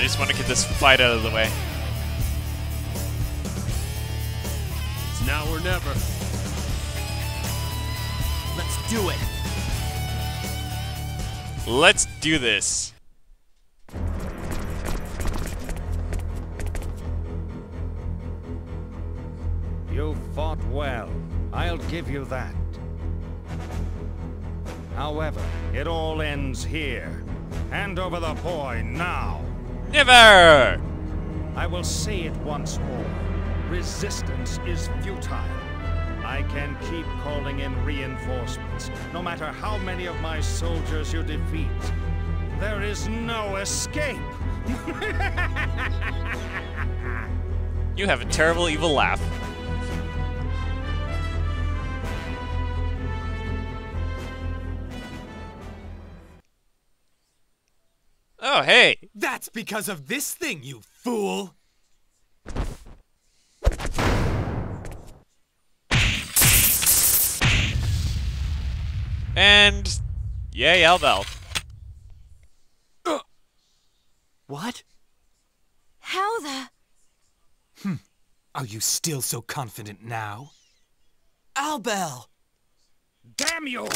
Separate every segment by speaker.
Speaker 1: just want to get this fight out of the way.
Speaker 2: It's now or never.
Speaker 3: Let's do it.
Speaker 1: Let's do this.
Speaker 4: You fought well. I'll give you that. However, it all ends here. Hand over the boy now.
Speaker 1: Never!
Speaker 4: I will say it once more. Resistance is futile. I can keep calling in reinforcements, no matter how many of my soldiers you defeat. There is no escape.
Speaker 1: You have a terrible, evil laugh. Oh, hey!
Speaker 3: That's because of this thing, you fool!
Speaker 1: And... yay, Albel.
Speaker 3: What?
Speaker 5: How the...
Speaker 3: Are you still so confident now? Albel!
Speaker 4: Damn you!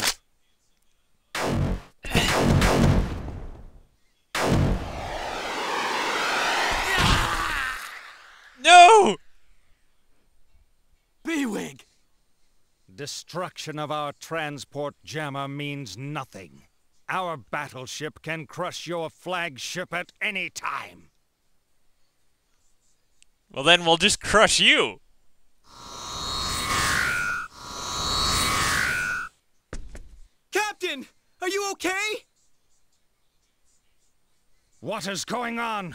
Speaker 1: No!
Speaker 3: Beewig!
Speaker 4: Destruction of our transport jammer means nothing. Our battleship can crush your flagship at any time.
Speaker 1: Well, then we'll just crush you.
Speaker 3: Captain! Are you okay?
Speaker 4: What is going on?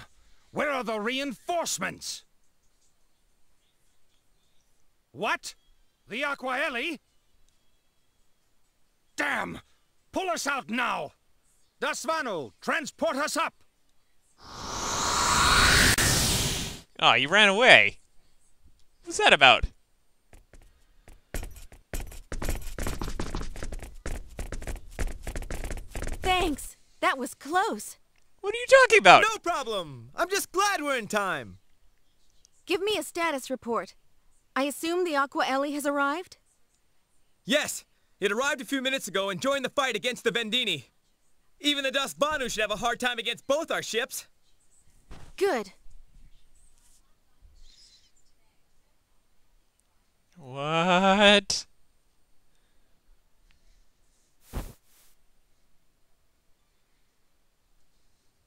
Speaker 4: Where are the reinforcements? What? The Aquaeli? Damn! Pull us out now! Dasvanu, transport us up!
Speaker 1: Oh, you ran away. What's that about?
Speaker 5: Thanks. That was close.
Speaker 1: What are you talking about?
Speaker 3: No problem! I'm just glad we're in time!
Speaker 5: Give me a status report. I assume the Aqua Ellie has arrived?
Speaker 6: Yes! It arrived a few minutes ago and joined the fight against the Vendini. Even the Dasvanu should have a hard time against both our ships.
Speaker 5: Good.
Speaker 1: What?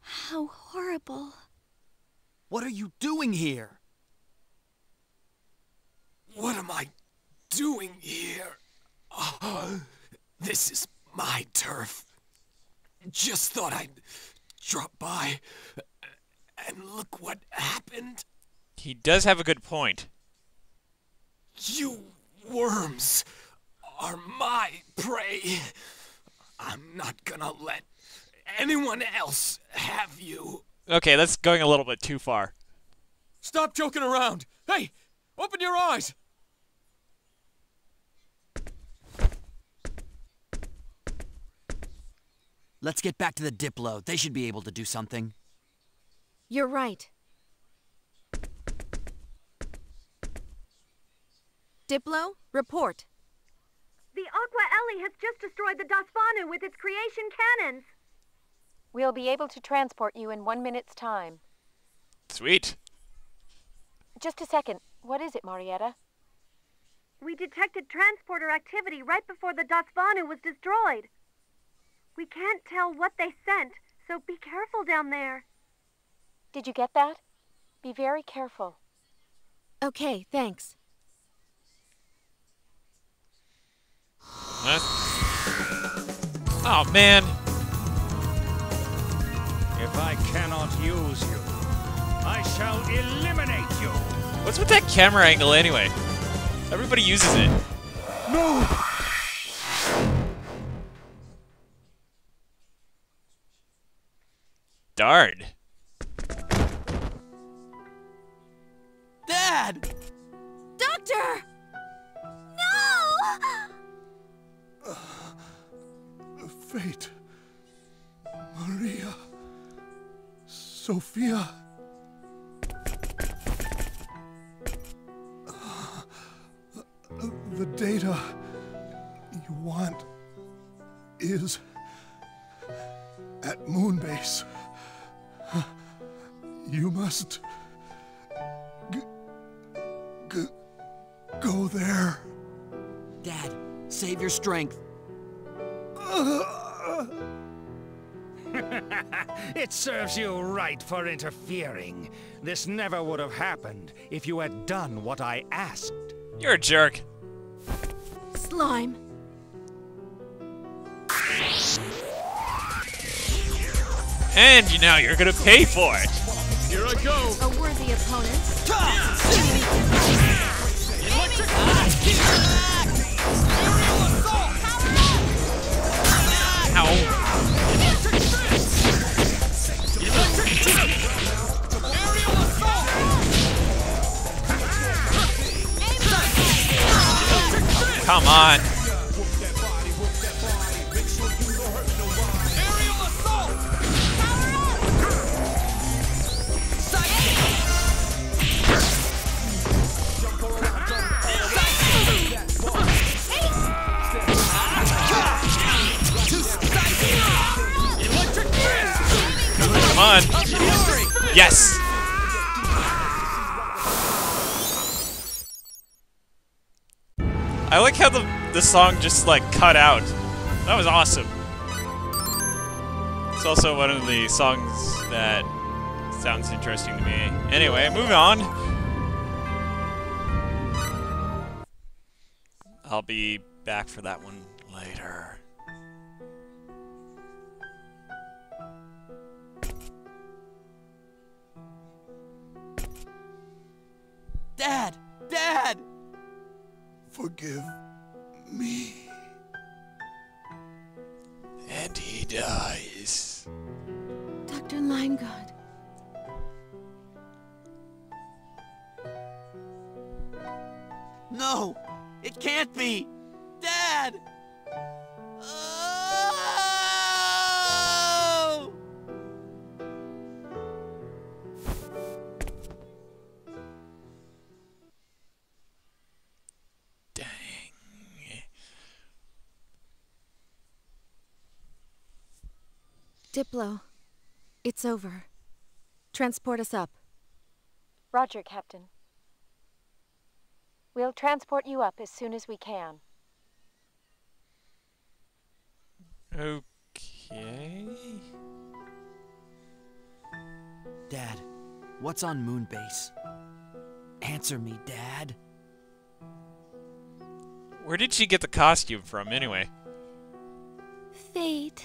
Speaker 5: How horrible.
Speaker 3: What are you doing here? What am I doing here? This is my turf. Just thought I'd drop by. And look what happened.
Speaker 1: He does have a good point.
Speaker 3: You worms are my prey. I'm not gonna let anyone else have you.
Speaker 1: Okay, that's going a little bit too far.
Speaker 6: Stop joking around! Hey! Open your eyes!
Speaker 7: Let's get back to the Diplo. They should be able to do something.
Speaker 5: You're right. Diplo, report.
Speaker 8: The Aqua Ellie has just destroyed the Dasvanu with its creation cannons.
Speaker 9: We'll be able to transport you in 1 minute's time.
Speaker 1: Sweet.
Speaker 9: Just a second. What is it, Marietta?
Speaker 8: We detected transporter activity right before the Dasvanu was destroyed. We can't tell what they sent, so be careful down there.
Speaker 9: Did you get that? Be very careful.
Speaker 5: Okay, thanks.
Speaker 1: Oh, man.
Speaker 4: If I cannot use you, I shall eliminate you!
Speaker 1: What's with that camera angle anyway? Everybody uses it.
Speaker 4: No!
Speaker 1: Darn.
Speaker 3: Dad!
Speaker 5: Doctor! No!
Speaker 10: Fate. Maria. Sophia. The data you want is at Moonbase. You must go there.
Speaker 7: Dad, save your strength.
Speaker 4: It serves you right for interfering. This never would have happened if you had done what I asked.
Speaker 1: You're a jerk.
Speaker 5: Slime.
Speaker 1: And now you're gonna pay for it.
Speaker 2: Here I go.
Speaker 5: A worthy opponent.
Speaker 1: Ow. Come on. Come on. Yes. I like how the song just like cut out. That was awesome. It's also one of the songs that sounds interesting to me. Anyway, moving on. I'll be back for that one later.
Speaker 7: Dad! Dad!
Speaker 10: Forgive me.
Speaker 1: And he dies.
Speaker 5: Dr. Limegood.
Speaker 7: No! It can't be! Dad! Oh!
Speaker 1: Dang.
Speaker 5: Diplo. It's over. Transport us up.
Speaker 9: Roger, Captain. We'll transport you up as soon as we can.
Speaker 1: Okay.
Speaker 7: Dad, what's on Moonbase? Answer me, Dad.
Speaker 1: Where did she get the costume from, anyway?
Speaker 5: Fate.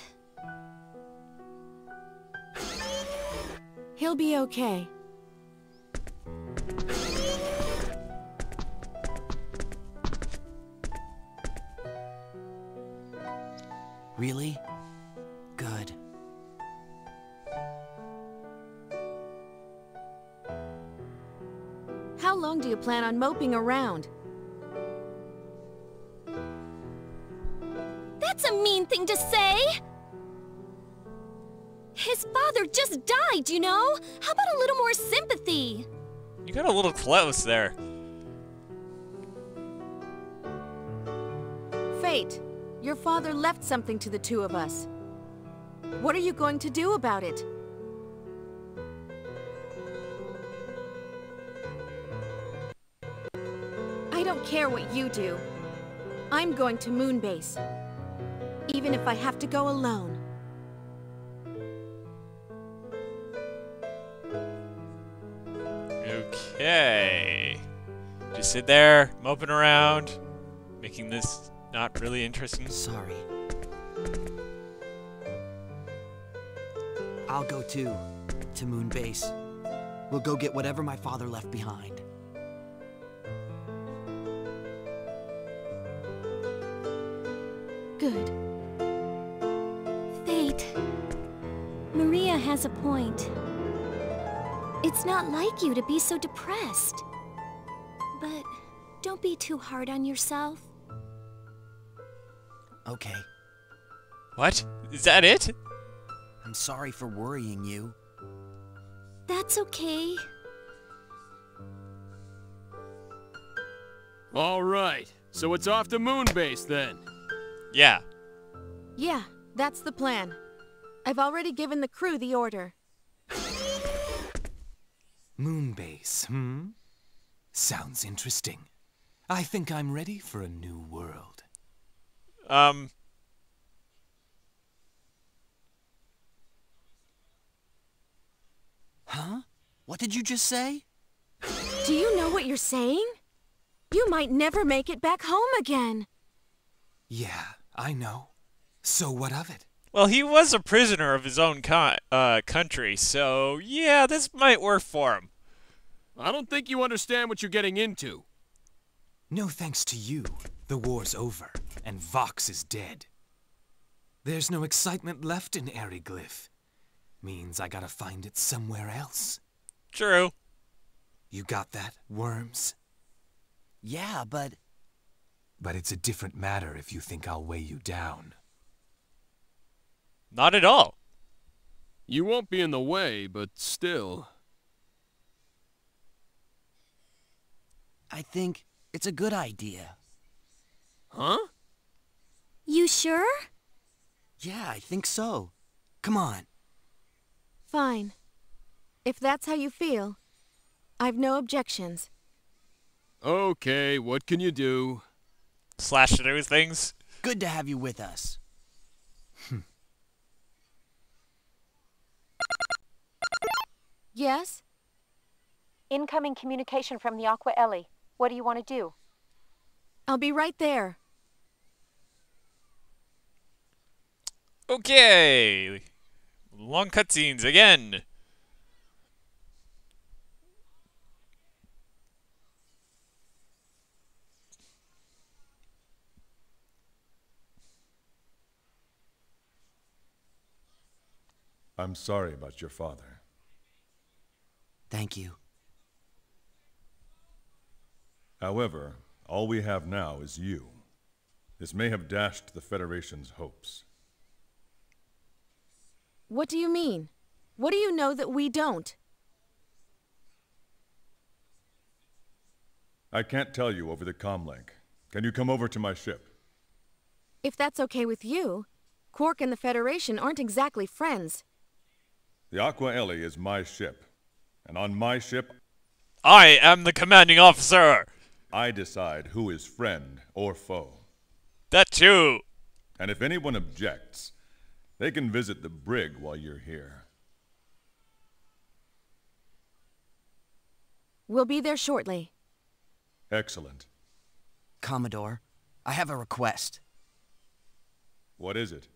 Speaker 5: He'll be okay.
Speaker 7: Really? Good.
Speaker 5: How long do you plan on moping around?
Speaker 11: That's a mean thing to say! His father just died, you know? How about a little more sympathy?
Speaker 1: You got a little close there.
Speaker 5: Fate, your father left something to the two of us. What are you going to do about it? I don't care what you do. I'm going to Moonbase. Even if I have to go alone.
Speaker 1: Okay. Just sit there, moping around, making this not really interesting.
Speaker 7: Sorry. I'll go too, to Moonbase. We'll go get whatever my father left behind.
Speaker 5: Good.
Speaker 11: Fate. Maria has a point. It's not like you to be so depressed. But don't be too hard on yourself.
Speaker 7: Okay.
Speaker 1: What? Is that it?
Speaker 7: I'm sorry for worrying you.
Speaker 11: That's okay.
Speaker 2: All right, so it's off to Moonbase then.
Speaker 1: Yeah.
Speaker 5: Yeah, that's the plan. I've already given the crew the order.
Speaker 3: Moonbase, Sounds interesting. I think I'm ready for a new world.
Speaker 7: Huh? What did you just say?
Speaker 5: Do you know what you're saying? You might never make it back home again.
Speaker 3: Yeah, I know. So what of it?
Speaker 1: Well, he was a prisoner of his own country, so yeah, this might work for him.
Speaker 2: I don't think you understand what you're getting into.
Speaker 3: No thanks to you, the war's over, and Vox is dead. There's no excitement left in Eriglyph. Means I gotta find it somewhere else.
Speaker 1: True.
Speaker 3: You got that, Worms?
Speaker 7: Yeah, but...
Speaker 3: But it's a different matter if you think I'll weigh you down.
Speaker 1: Not at all.
Speaker 2: You won't be in the way, but still.
Speaker 7: I think it's a good idea.
Speaker 2: Huh?
Speaker 11: You sure?
Speaker 7: Yeah, I think so. Come on.
Speaker 5: Fine. If that's how you feel, I've no objections.
Speaker 2: Okay, what can you do?
Speaker 1: Slash through things.
Speaker 7: Good to have you with us.
Speaker 5: Yes?
Speaker 9: Incoming communication from the Aqua Ellie. What do you want to do?
Speaker 5: I'll be right there.
Speaker 1: Okay. Long cutscenes again.
Speaker 10: I'm sorry about your father.
Speaker 7: Thank you.
Speaker 10: However, all we have now is you. This may have dashed the Federation's hopes.
Speaker 5: What do you mean? What do you know that we don't?
Speaker 10: I can't tell you over the comlink. Can you come over to my ship?
Speaker 5: If that's okay with you, Quark and the Federation aren't exactly friends.
Speaker 10: The Aqua Ellie is my ship. And on my ship,
Speaker 1: I am the commanding officer.
Speaker 10: I decide who is friend or foe.
Speaker 1: That too.
Speaker 10: And if anyone objects, they can visit the brig while you're here.
Speaker 5: We'll be there shortly.
Speaker 10: Excellent.
Speaker 7: Commodore, I have a request.
Speaker 10: What is it?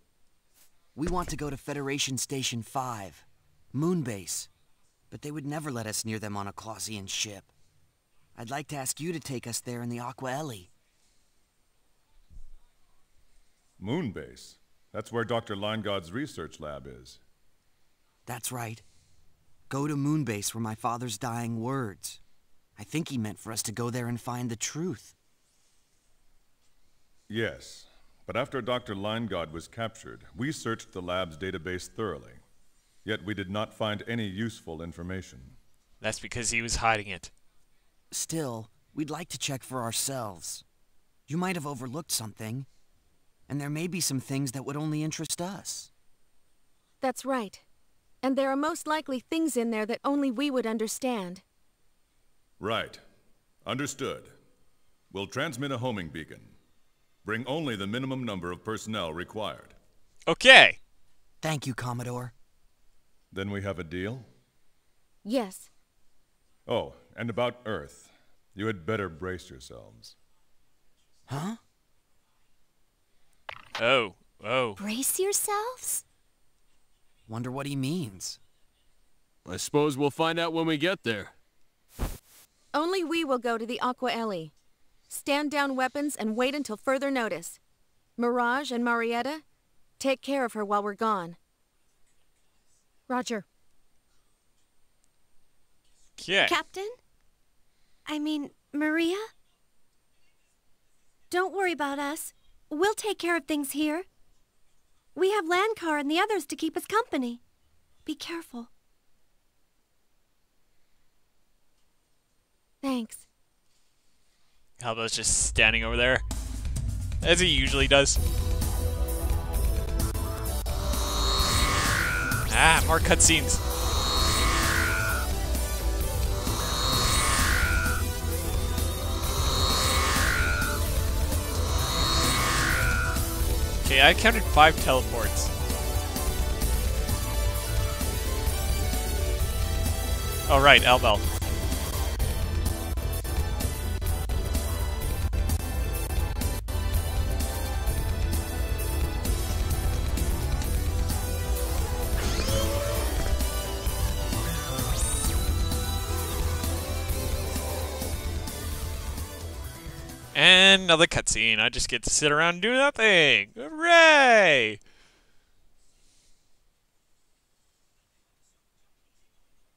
Speaker 7: We want to go to Federation Station 5, Moonbase, but they would never let us near them on a Clausian ship. I'd like to ask you to take us there in the Aqua Ellie.
Speaker 10: Moonbase? That's where Dr. Linegod's research lab is.
Speaker 7: That's right. Go to Moonbase where my father's dying words. I think he meant for us to go there and find the truth.
Speaker 10: Yes, but after Dr. Linegod was captured, we searched the lab's database thoroughly. Yet we did not find any useful information.
Speaker 1: That's because he was hiding it.
Speaker 7: Still, we'd like to check for ourselves. You might have overlooked something, and there may be some things that would only interest us.
Speaker 5: That's right. And there are most likely things in there that only we would understand.
Speaker 10: Right. Understood. We'll transmit a homing beacon. Bring only the minimum number of personnel required.
Speaker 1: Okay.
Speaker 7: Thank you, Commodore.
Speaker 10: Then we have a deal?
Speaker 5: Yes.
Speaker 10: Oh, and about Earth. You had better brace yourselves.
Speaker 7: Huh?
Speaker 1: Oh.
Speaker 11: Brace yourselves?
Speaker 7: Wonder what he means.
Speaker 2: I suppose we'll find out when we get there.
Speaker 5: Only we will go to the Aqua Ellie. Stand down weapons and wait until further notice. Mirage and Marietta, take care of her while we're gone. Roger.
Speaker 1: Okay.
Speaker 12: Captain? I mean, Maria? Don't worry about us. We'll take care of things here. We have Landcar and the others to keep us company. Be careful.
Speaker 5: Thanks.
Speaker 1: Halbo's just standing over there, as he usually does. Ah, more cutscenes. Okay, I counted 5 teleports. Oh, right, Elbel. And another cutscene. I just get to sit around and do nothing. Hooray!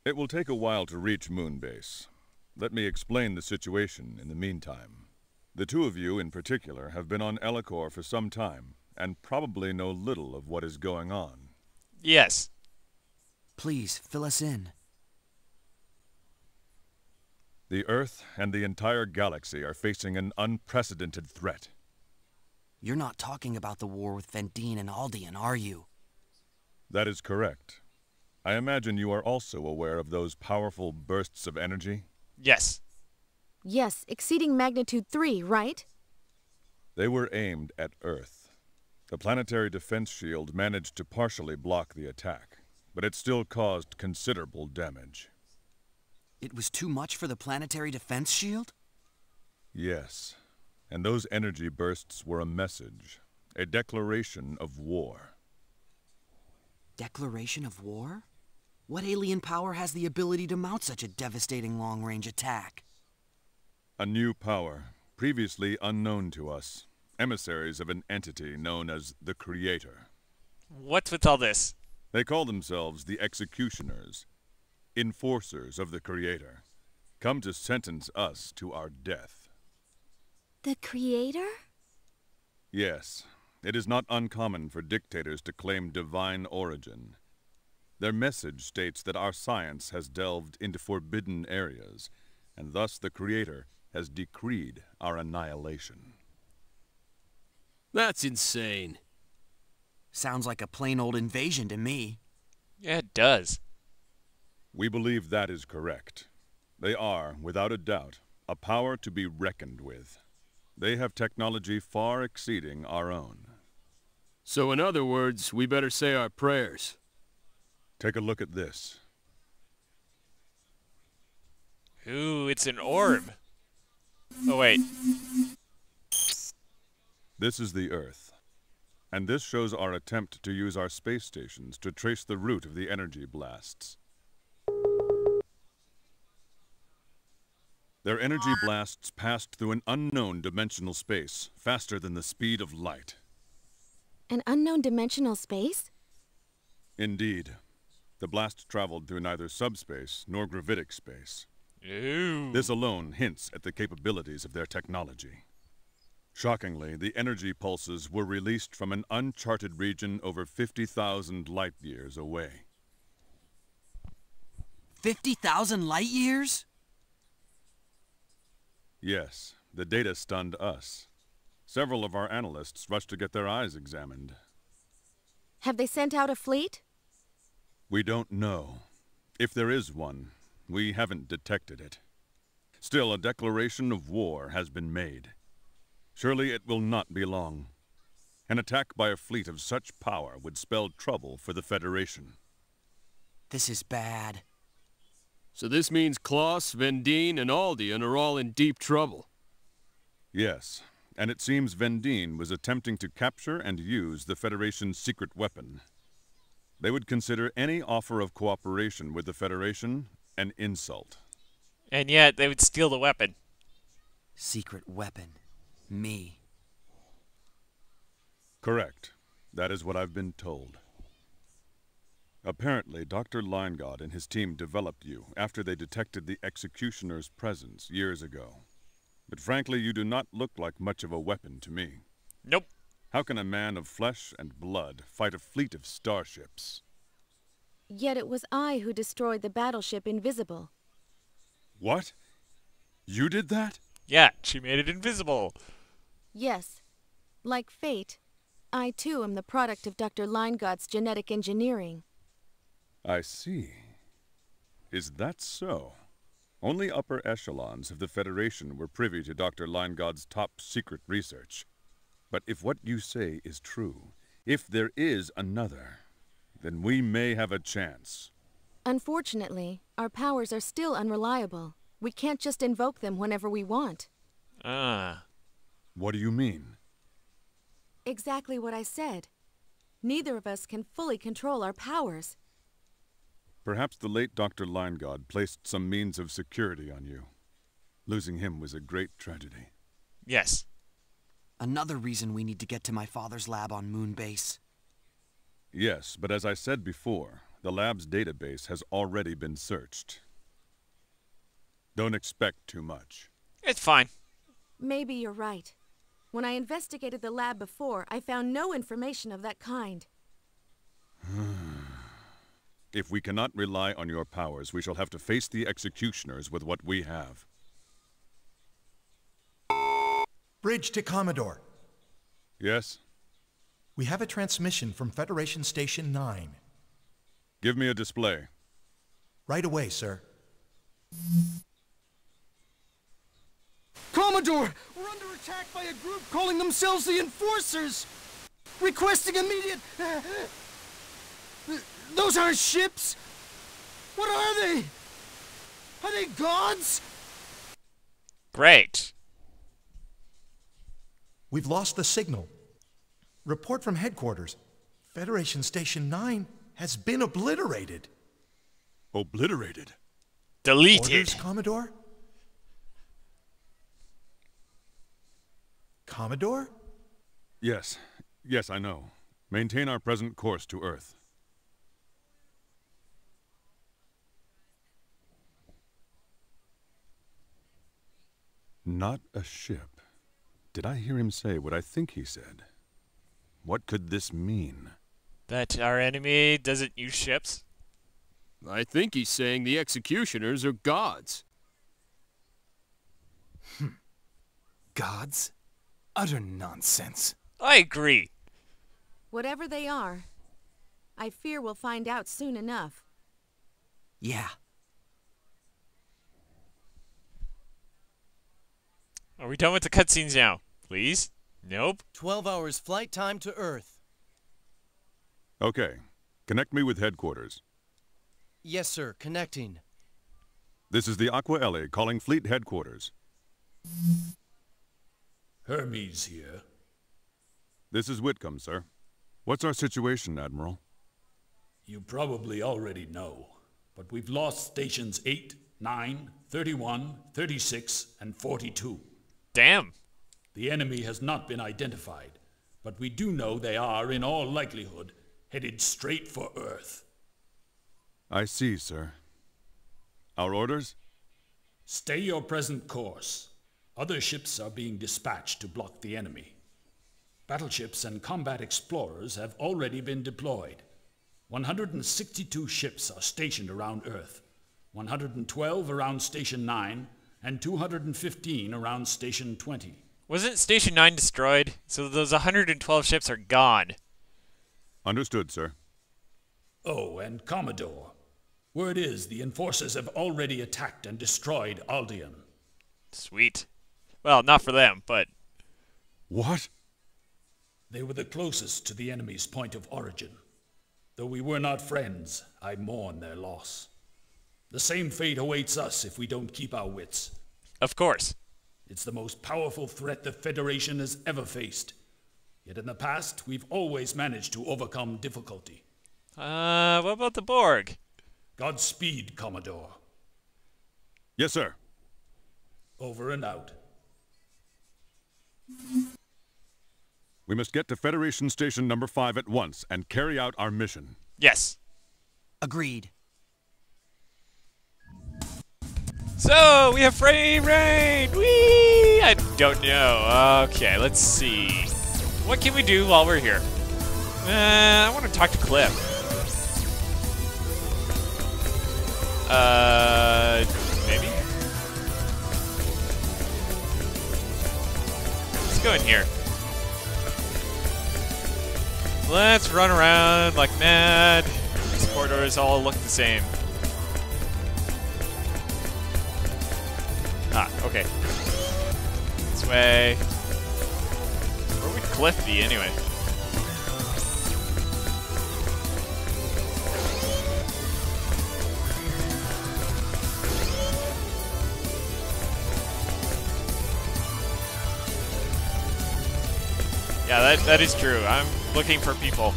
Speaker 10: It will take a while to reach Moonbase. Let me explain the situation in the meantime. The two of you in particular have been on Ellicor for some time, and probably know little of what is going on.
Speaker 1: Yes.
Speaker 7: Please, fill us in.
Speaker 10: The Earth and the entire galaxy are facing an unprecedented threat.
Speaker 7: You're not talking about the war with Vendine and Aldean, are you?
Speaker 10: That is correct. I imagine you are also aware of those powerful bursts of energy?
Speaker 1: Yes.
Speaker 5: Yes, exceeding magnitude 3, right?
Speaker 10: They were aimed at Earth. The planetary defense shield managed to partially block the attack, but it still caused considerable damage.
Speaker 7: It was too much for the planetary defense shield?
Speaker 10: Yes, and those energy bursts were a message, a declaration of war.
Speaker 7: Declaration of war? What alien power has the ability to mount such a devastating long-range attack?
Speaker 10: A new power, previously unknown to us, emissaries of an entity known as the Creator.
Speaker 1: What's with all this?
Speaker 10: They call themselves the Executioners, enforcers of the Creator, come to sentence us to our death.
Speaker 11: The Creator?
Speaker 10: Yes, it is not uncommon for dictators to claim divine origin. Their message states that our science has delved into forbidden areas, and thus the Creator has decreed our annihilation.
Speaker 2: That's insane.
Speaker 7: Sounds like a plain old invasion to me.
Speaker 1: Yeah, it does.
Speaker 10: We believe that is correct. They are, without a doubt, a power to be reckoned with. They have technology far exceeding our own.
Speaker 2: So in other words, we better say our prayers.
Speaker 10: Take a look at this.
Speaker 1: Ooh, it's an orb. Oh, wait.
Speaker 10: This is the Earth. And this shows our attempt to use our space stations to trace the route of the energy blasts. Their energy blasts passed through an unknown dimensional space, faster than the speed of light.
Speaker 5: An unknown dimensional space?
Speaker 10: Indeed. The blast traveled through neither subspace nor gravitic space.
Speaker 1: Ooh.
Speaker 10: This alone hints at the capabilities of their technology. Shockingly, the energy pulses were released from an uncharted region over 50,000 light-years away.
Speaker 7: 50,000 light-years?
Speaker 10: Yes, the data stunned us. Several of our analysts rushed to get their eyes examined.
Speaker 5: Have they sent out a fleet?
Speaker 10: We don't know. If there is one, we haven't detected it. Still, a declaration of war has been made. Surely it will not be long. An attack by a fleet of such power would spell trouble for the Federation.
Speaker 7: This is bad.
Speaker 2: So this means Klaus, Vendine, and Aldean are all in deep trouble.
Speaker 10: Yes, and it seems Vendine was attempting to capture and use the Federation's secret weapon. They would consider any offer of cooperation with the Federation an insult.
Speaker 1: And yet, they would steal the weapon.
Speaker 7: Secret weapon. Me.
Speaker 10: Correct. That is what I've been told. Apparently, Dr. Leingod and his team developed you after they detected the Executioner's presence years ago. But frankly, you do not look like much of a weapon to me.
Speaker 1: Nope.
Speaker 10: How can a man of flesh and blood fight a fleet of starships?
Speaker 5: Yet it was I who destroyed the battleship Invisible.
Speaker 10: What? You did that?
Speaker 1: Yeah, she made it invisible.
Speaker 5: Yes. Like fate, I too am the product of Dr. Linegod's genetic engineering.
Speaker 10: I see. Is that so? Only upper echelons of the Federation were privy to Dr. Linegod's top-secret research. But if what you say is true, if there is another, then we may have a chance.
Speaker 5: Unfortunately, our powers are still unreliable. We can't just invoke them whenever we want.
Speaker 1: Ah.
Speaker 10: What do you mean?
Speaker 5: Exactly what I said. Neither of us can fully control our powers.
Speaker 10: Perhaps the late Dr. Linegod placed some means of security on you. Losing him was a great tragedy.
Speaker 1: Yes.
Speaker 7: Another reason we need to get to my father's lab on Moonbase.
Speaker 10: Yes, but as I said before, the lab's database has already been searched. Don't expect too much.
Speaker 1: It's fine.
Speaker 5: Maybe you're right. When I investigated the lab before, I found no information of that kind.
Speaker 10: If we cannot rely on your powers, we shall have to face the executioners with what we have.
Speaker 13: Bridge to Commodore.
Speaker 10: Yes?
Speaker 13: We have a transmission from Federation Station 9.
Speaker 10: Give me a display.
Speaker 13: Right away, sir.
Speaker 14: Commodore! We're under attack by a group calling themselves the Enforcers! Requesting immediate... Those aren't ships! What are they? Are they gods?
Speaker 1: Great.
Speaker 13: We've lost the signal. Report from headquarters. Federation Station 9 has been obliterated.
Speaker 10: Obliterated?
Speaker 1: Deleted.
Speaker 13: Orders, Commodore? Commodore?
Speaker 10: Yes. Yes, I know. Maintain our present course to Earth. Not a ship. Did I hear him say what I think he said? What could this mean?
Speaker 1: That our enemy doesn't use ships?
Speaker 2: I think he's saying the executioners are gods.
Speaker 3: Gods? Utter nonsense.
Speaker 1: I agree.
Speaker 5: Whatever they are, I fear we'll find out soon enough.
Speaker 7: Yeah.
Speaker 1: Are we done with the cutscenes now? Please? Nope.
Speaker 14: 12 hours flight time to Earth.
Speaker 10: Okay. Connect me with headquarters.
Speaker 14: Yes, sir. Connecting.
Speaker 10: This is the Aqua Ellie calling fleet headquarters.
Speaker 15: Hermes here.
Speaker 10: This is Whitcomb, sir. What's our situation, Admiral?
Speaker 15: You probably already know, but we've lost stations 8, 9, 31, 36, and 42.
Speaker 1: Damn.
Speaker 15: The enemy has not been identified, but we do know they are, in all likelihood, headed straight for Earth.
Speaker 10: I see, sir. Our orders?
Speaker 15: Stay your present course. Other ships are being dispatched to block the enemy. Battleships and combat explorers have already been deployed. 162 ships are stationed around Earth, 112 around Station 9, and 215 around Station 20.
Speaker 1: Wasn't Station 9 destroyed? So those 112 ships are gone.
Speaker 10: Understood, sir.
Speaker 15: Oh, and Commodore. Word is the Enforcers have already attacked and destroyed Aldean.
Speaker 1: Sweet. Well, not for them, but...
Speaker 10: What?
Speaker 15: They were the closest to the enemy's point of origin. Though we were not friends, I mourn their loss. The same fate awaits us if we don't keep our wits.
Speaker 1: Of course.
Speaker 15: It's the most powerful threat the Federation has ever faced. Yet in the past, we've always managed to overcome difficulty.
Speaker 1: What about the Borg?
Speaker 15: Godspeed, Commodore.
Speaker 10: Yes, sir.
Speaker 15: Over and out.
Speaker 10: We must get to Federation Station number 5 at once and carry out our mission.
Speaker 1: Yes.
Speaker 7: Agreed.
Speaker 1: So, we have frame rate! Whee! I don't know. Okay, let's see. What can we do while we're here? I want to talk to Cliff. Maybe? go in here. Let's run around like mad. These corridors all look the same. Ah, okay. This way. Where would Cliff be anyway? Yeah, that is true. I'm looking for people.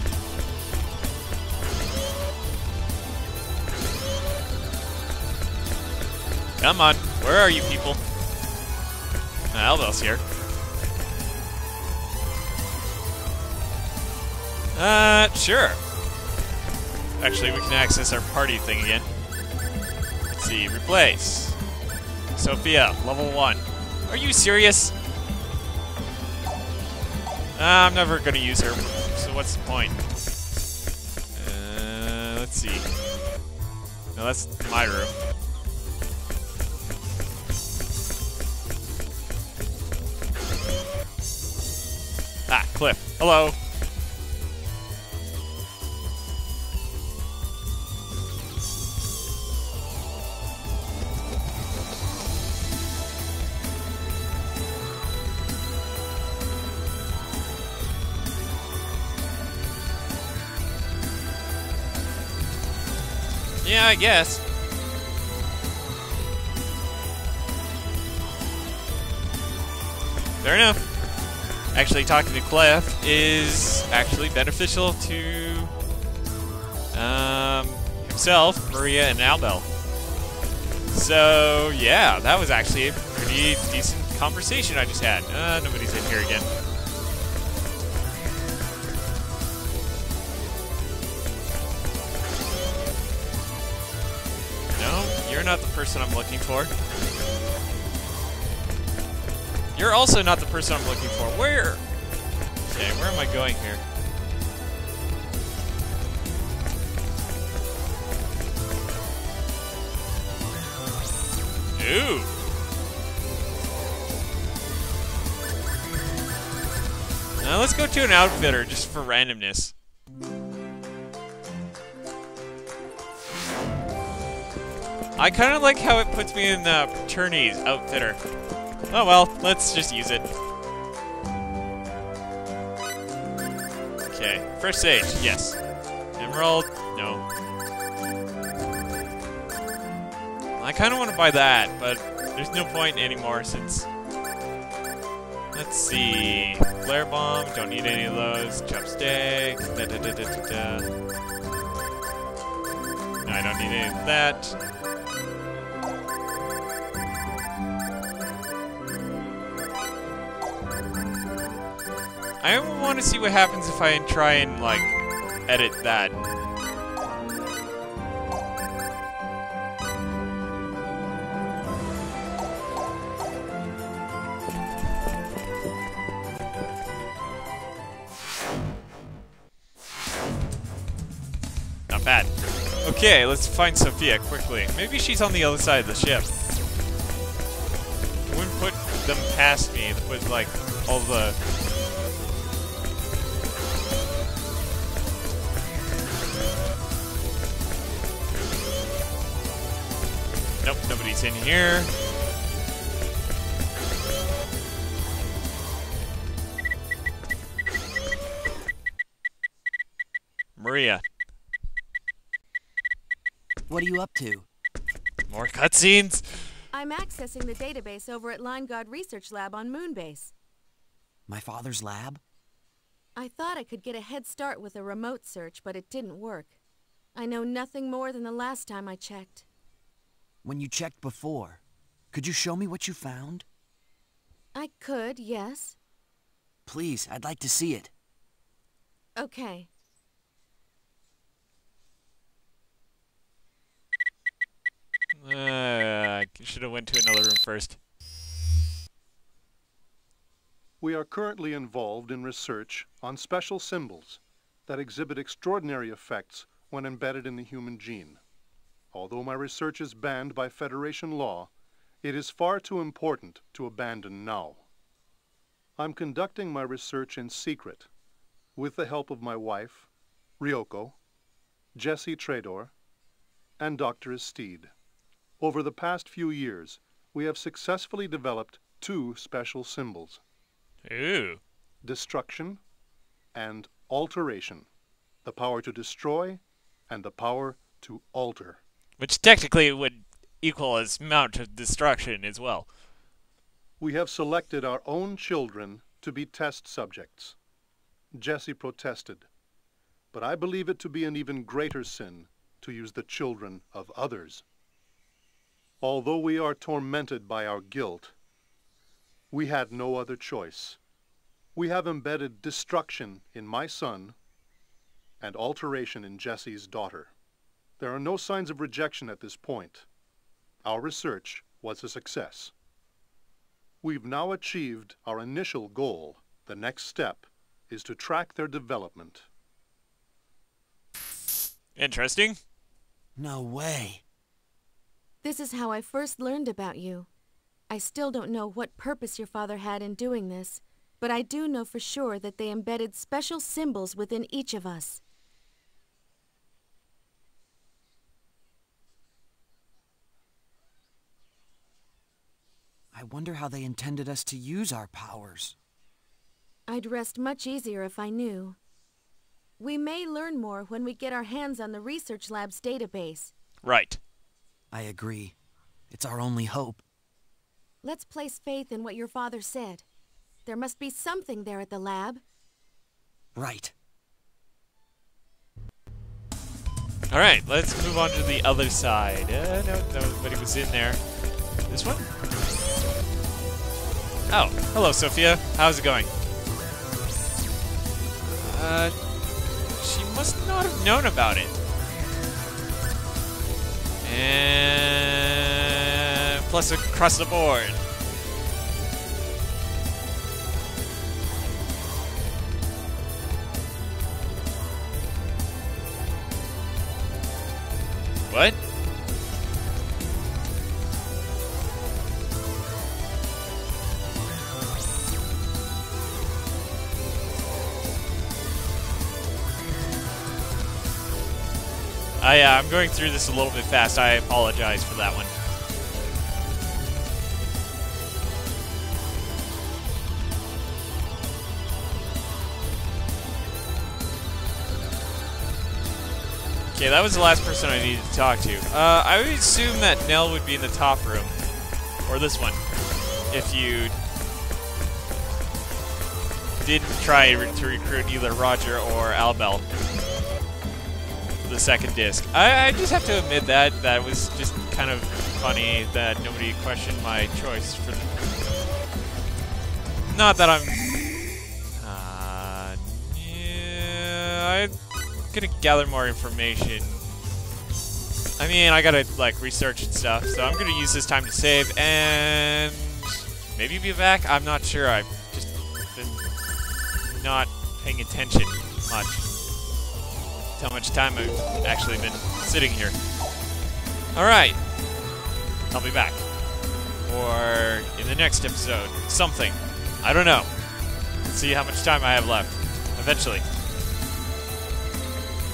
Speaker 1: Come on, where are you people? Albel's here. Sure. Actually, we can access our party thing again. Let's see, replace. Sophia, level 1. Are you serious? I'm never gonna use her, so what's the point? Let's see. No, that's my room. Ah, Cliff. Hello. Yeah, I guess. Fair enough. Actually, talking to Cliff is actually beneficial to himself, Maria, and Albel. So, yeah, that was actually a pretty decent conversation I just had. Nobody's in here again. You're not the person I'm looking for. You're also not the person I'm looking for. Where? Okay, where am I going here? Ooh. Now let's go to an outfitter just for randomness. I kind of like how it puts me in the Paterni's outfitter. Oh well, let's just use it. Okay, fresh sage, yes. Emerald, no. I kind of want to buy that, but there's no point anymore since... Let's see... Flare bomb, don't need any of those. Chopstick, No, I don't need any of that. I want to see what happens if I try and, like, edit that. Not bad. Okay, let's find Sophia quickly. Maybe she's on the other side of the ship. I wouldn't put them past me to put, like, all the... Nope, nobody's in here. Maria.
Speaker 7: What are you up to?
Speaker 1: More cutscenes?
Speaker 5: I'm accessing the database over at Line Guard Research Lab on Moonbase.
Speaker 7: My father's lab?
Speaker 5: I thought I could get a head start with a remote search, but it didn't work. I know nothing more than the last time I checked.
Speaker 7: When you checked before, could you show me what you found?
Speaker 5: I could, yes.
Speaker 7: Please, I'd like to see it.
Speaker 5: Okay.
Speaker 1: I should have went to another room first.
Speaker 16: We are currently involved in research on special symbols that exhibit extraordinary effects when embedded in the human gene. Although my research is banned by Federation law, it is far too important to abandon now. I'm conducting my research in secret, with the help of my wife, Ryoko, Jesse Trador, and Dr. Estede. Over the past few years, we have successfully developed 2 special symbols.
Speaker 1: Ooh.
Speaker 16: Destruction and alteration. The power to destroy and the power to alter.
Speaker 1: Which technically would equal as amount of destruction as well.
Speaker 16: We have selected our own children to be test subjects. Jesse protested, but I believe it to be an even greater sin to use the children of others. Although we are tormented by our guilt, we had no other choice. We have embedded destruction in my son and alteration in Jesse's daughter. There are no signs of rejection at this point. Our research was a success. We've now achieved our initial goal. The next step is to track their development.
Speaker 1: Interesting.
Speaker 7: No way.
Speaker 5: This is how I first learned about you. I still don't know what purpose your father had in doing this, but I do know for sure that they embedded special symbols within each of us.
Speaker 7: I wonder how they intended us to use our powers.
Speaker 5: I'd rest much easier if I knew. We may learn more when we get our hands on the research lab's database.
Speaker 1: Right.
Speaker 7: I agree. It's our only hope.
Speaker 5: Let's place faith in what your father said. There must be something there at the lab.
Speaker 7: Right.
Speaker 1: Alright, let's move on to the other side. No, nobody was in there. This one? Oh, hello, Sophia. How's it going? She must not have known about it. And plus across the board. What? I'm going through this a little bit fast. I apologize for that one. Okay, that was the last person I needed to talk to. I would assume that Nell would be in the top room. Or this one. If you didn't try to recruit either Roger or Albel. The second disc. I just have to admit that was just kind of funny that nobody questioned my choice for the... Not that I'm... yeah, I'm gonna gather more information. I mean, I gotta, like, research and stuff, so I'm gonna use this time to save and... maybe be back? I'm not sure. I've just been not paying attention much. How much time I've actually been sitting here. Alright. I'll be back. Or in the next episode. Something. I don't know. Let's see how much time I have left. Eventually.